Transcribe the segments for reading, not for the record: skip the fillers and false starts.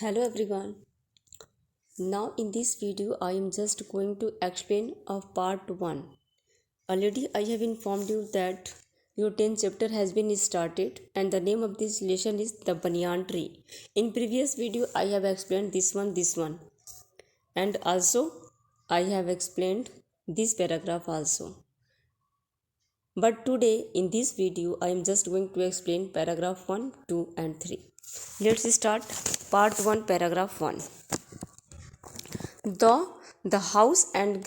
Hello everyone. Now in this video I am just going to explain of part 1. Already I have informed you that your 10th chapter has been started and the name of this lesson is the banyan tree. In previous video I have explained this one and also I have explained this paragraph also. But today in this video I am just going to explain paragraph 1, 2 and 3. Let's start part 1 paragraph 1. Though the house and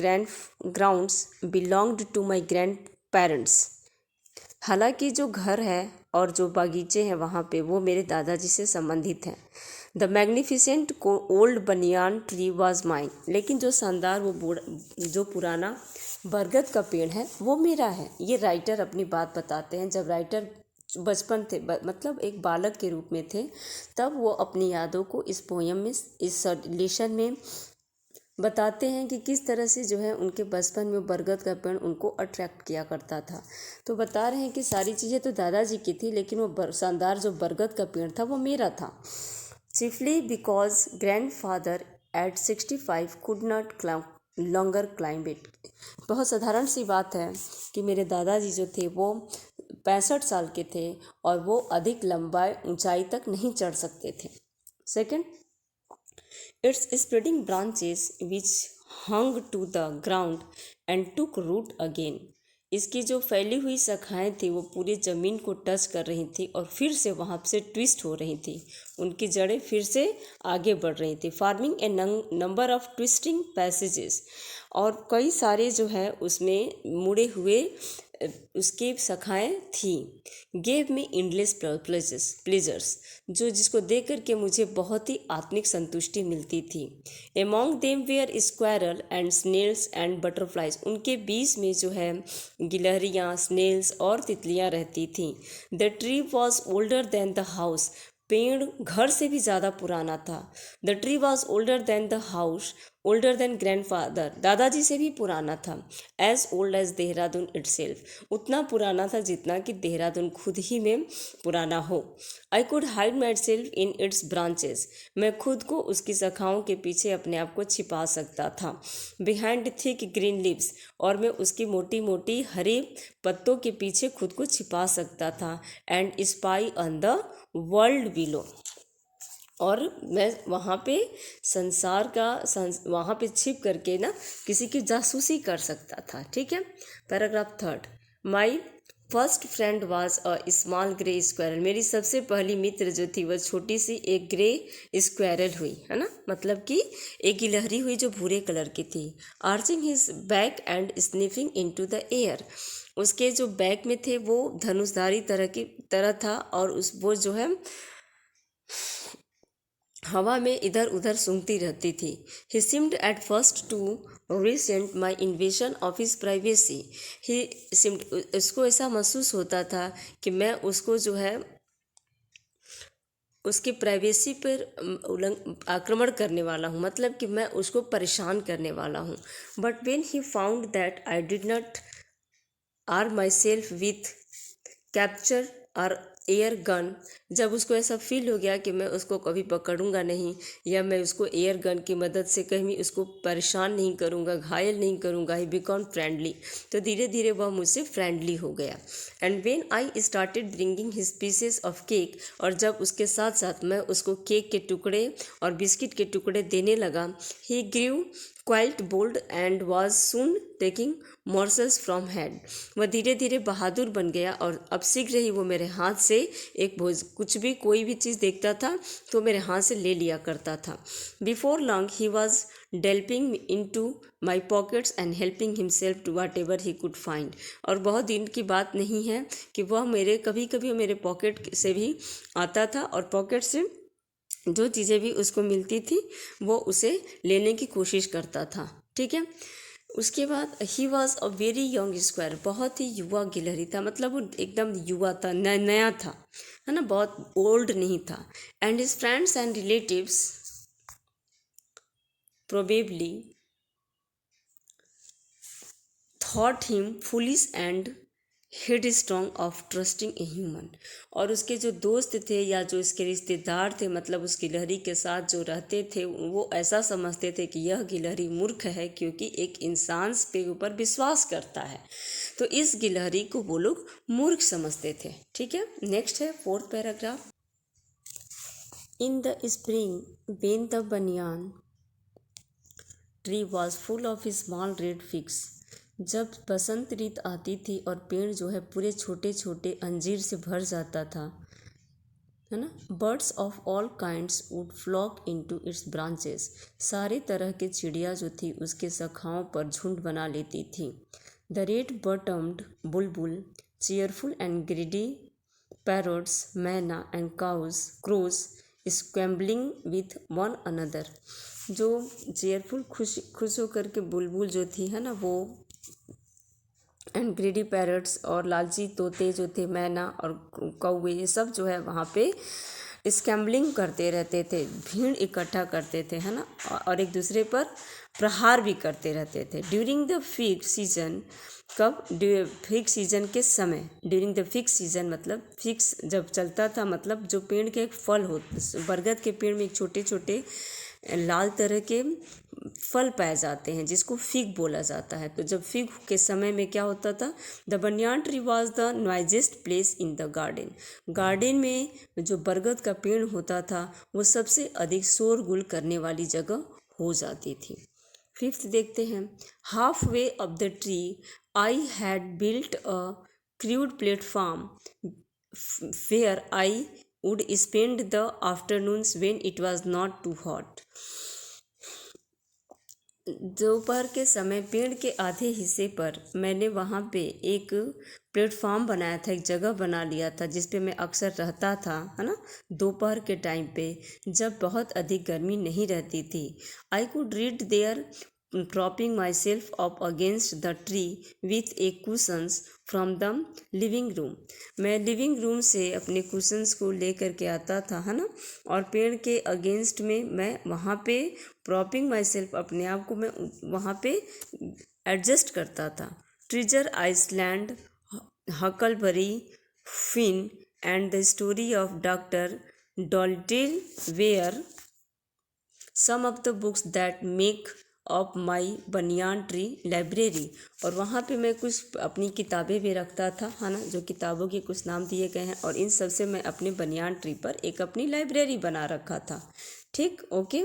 grounds belonged to my grandparents, हालांकि जो घर है और जो बागीचे हैं वहाँ पे वो मेरे दादाजी से संबंधित हैं. द मैग्निफिसेंट ओल्ड बनियान ट्री वॉज माइन, लेकिन जो शानदार जो पुराना बरगद का पेड़ है वो मेरा है. ये राइटर अपनी बात बताते हैं. जब राइटर बचपन थे मतलब एक बालक के रूप में थे तब वो अपनी यादों को इस पोयम में इस लेसन में बताते हैं कि किस तरह से जो है उनके बचपन में बरगद का पेड़ उनको अट्रैक्ट किया करता था. तो बता रहे हैं कि सारी चीज़ें तो दादाजी की थी लेकिन वो शानदार जो बरगद का पेड़ था वो मेरा था. Chiefly because grandfather at 65 could not longer climb it. बहुत साधारण सी बात है कि मेरे दादाजी जो थे वो 65 साल के थे और वो अधिक लंबाई ऊंचाई तक नहीं चढ़ सकते थे. Second, its spreading branches which hung to the ground and took root again. इसकी जो फैली हुई शाखाएं थी वो पूरी ज़मीन को टच कर रही थी और फिर से वहाँ से ट्विस्ट हो रही थी. उनकी जड़ें फिर से आगे बढ़ रही थी. Farming A number of twisting passages, और कई सारे जो है उसमें मुड़े हुए उसकी शाखाएँ थी. गेव मी इंडलेस प्लेजर्स, जो जिसको देख कर के मुझे बहुत ही आत्मिक संतुष्टि मिलती थी. Among them were squirrel and snails and butterflies, उनके बीच में जो है गिलहरियाँ, स्नेल्स और तितलियाँ रहती थीं. The tree was older than the house, पेड़ घर से भी ज़्यादा पुराना था. The tree was older than the house, older than grandfather, दादाजी से भी पुराना था. As old as Dehradun itself, उतना पुराना था जितना कि देहरादून खुद ही में पुराना हो. I could hide my self in its branches, मैं खुद को उसकी शाखाओं के पीछे अपने आप को छिपा सकता था. बिहाइंड थिक ग्रीन लीव्स, और मैं उसकी मोटी मोटी हरे पत्तों के पीछे खुद को छिपा सकता था. And spy on the world below, और मैं वहाँ पे वहाँ पे छिप करके ना किसी की जासूसी कर सकता था. ठीक है. Paragraph 3. My first friend was a small grey squirrel, मेरी सबसे पहली मित्र जो थी वह छोटी सी एक ग्रे स्क्वायरल हुई, है ना, मतलब कि एक गिलहरी हुई जो भूरे कलर की थी. Arching his back and sniffing into the air, उसके जो बैक में थे वो धनुषधारी तरह था और वो जो है हवा में इधर उधर सूंघती रहती थी. He seemed at first to resent my invasion of his privacy, he seemed, उसको ऐसा महसूस होता था कि मैं उसको जो है उसकी प्राइवेसी पर आक्रमण करने वाला हूँ, मतलब कि मैं उसको परेशान करने वाला हूँ. But when he found that I did not arm myself with capture or air gun, जब उसको ऐसा फील हो गया कि मैं उसको कभी पकड़ूंगा नहीं या मैं उसको एयर गन की मदद से कहीं उसको परेशान नहीं करूंगा, घायल नहीं करूंगा, ही बिकॉम फ्रेंडली, तो धीरे धीरे वह मुझसे फ्रेंडली हो गया. And when I started bringing his pieces of cake, और जब उसके साथ साथ मैं उसको केक के टुकड़े और बिस्किट के टुकड़े देने लगा, he grew quite bold and was soon taking morsels from hand, वह धीरे धीरे बहादुर बन गया और अब शीघ्र ही वो मेरे हाथ से एक कोई भी चीज़ देखता था तो मेरे हाथ से ले लिया करता था. Before long he was delving into my pockets and helping himself to whatever he could find, और बहुत दिन की बात नहीं है कि वह कभी कभी मेरे पॉकेट से भी आता था और पॉकेट से जो चीज़ें भी उसको मिलती थी वो उसे लेने की कोशिश करता था. ठीक है. उसके बाद he was a very young square, बहुत ही युवा गिलहरी था, मतलब वो एकदम युवा था, नया था, है ना, बहुत ओल्ड नहीं था. And his friends and relatives probably thought him foolish and head strong of trusting a human. और उसके जो दोस्त थे या जो इसके रिश्तेदार थे, मतलब उस गिलहरी के साथ जो रहते थे, वो ऐसा समझते थे कि यह गिलहरी मूर्ख है क्योंकि एक इंसान पे ऊपर विश्वास करता है। तो इस गिलहरी को वो लोग मूर्ख समझते थे। ठीक है, नेक्स्ट है 4th paragraph. In the spring when the banyan tree was full of small red figs. जब बसंत ऋतु आती थी और पेड़ जो है पूरे छोटे छोटे अंजीर से भर जाता था, है ना, birds of all kinds would flock into its branches. सारे तरह के चिड़िया जो थी उसके शाखाओं पर झुंड बना लेती थी। The red bottomed bulbul, cheerful and greedy parrots, myna and crows squabbling with one another. जो चेयरफुल खुश होकर के बुलबुल जो थी, है ना, वो एंड ग्रीडी पैरट्स और लालची तोते जो थे, मैना और कौवे, ये सब जो है वहाँ पे स्कैम्बलिंग करते रहते थे, भीड़ इकट्ठा करते थे, है ना, और एक दूसरे पर प्रहार भी करते रहते थे। ड्यूरिंग द फिग सीजन, कब? फिग सीजन के समय। ड्यूरिंग द फिग सीजन मतलब फिक्स जब चलता था, मतलब जो पेड़ के एक फल हो, बरगद के पेड़ में एक छोटे छोटे लाल तरह के फल पाए जाते हैं जिसको फिग बोला जाता है। तो जब फिग के समय में क्या होता था, the banyan tree was the noisiest place in the garden. Garden में जो बरगद का पेड़ होता था वो सबसे अधिक शोरगुल करने वाली जगह हो जाती थी। 5th देखते हैं। Half way of the tree I had built a crude platform where I would spend the afternoons when it was not too hot। दोपहर के समय पेड़ के आधे हिस्से पर मैंने वहाँ पे एक प्लेटफॉर्म बनाया था, एक जगह बना लिया था जिस पे मैं अक्सर रहता था, है ना, दोपहर के टाइम पे जब बहुत अधिक गर्मी नहीं रहती थी। I could read there propping myself up against the tree with a cushions from the living room। मैं लिविंग रूम से अपने कुशंस को लेकर के आता था, है ना, और पेड़ के अगेंस्ट में मैं वहाँ पे प्रॉपिंग माई सेल्फ, अपने आप को मैं वहाँ पे एडजस्ट करता था। Treasure Island, Huckleberry Finn and the story of Doctor Dolittle were some of the books that make of my banyan tree library. और वहाँ पे मैं कुछ अपनी किताबें भी रखता था, है ना, जो किताबों के कुछ नाम दिए गए हैं, और इन सब से मैं अपने बनियान ट्री पर एक अपनी लाइब्रेरी बना रखा था। ठीक, ओके।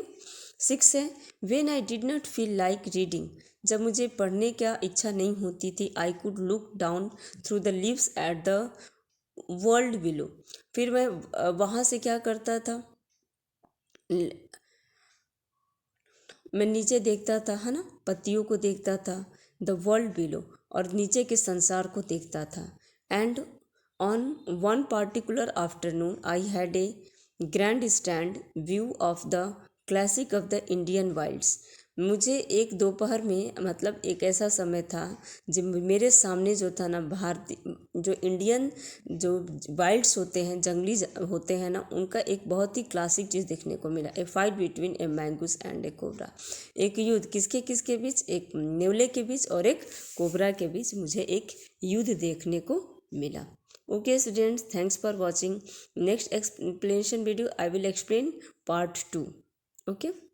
6 है। When I did not feel like reading, जब मुझे पढ़ने का इच्छा नहीं होती थी, I could look down through the leaves at the world below. फिर मैं वहाँ से क्या करता था, मैं नीचे देखता था, है ना, पत्तियों को देखता था, द वर्ल्ड बिलो, और नीचे के संसार को देखता था। And on one particular afternoon I had a grand stand view of the classic of the Indian Wilde's. मुझे एक दोपहर में, मतलब एक ऐसा समय था जब मेरे सामने जो था ना, भारतीय जो इंडियन जो वाइल्ड्स होते हैं, जंगली होते हैं ना, उनका एक बहुत ही क्लासिक चीज़ देखने को मिला। A fight between a mongoose and a cobra. एक युद्ध किसके किसके बीच, एक नेवले के बीच और एक कोबरा के बीच मुझे एक युद्ध देखने को मिला। Okay students, thanks for watching. Next explanation video I will explain part 2। Okay.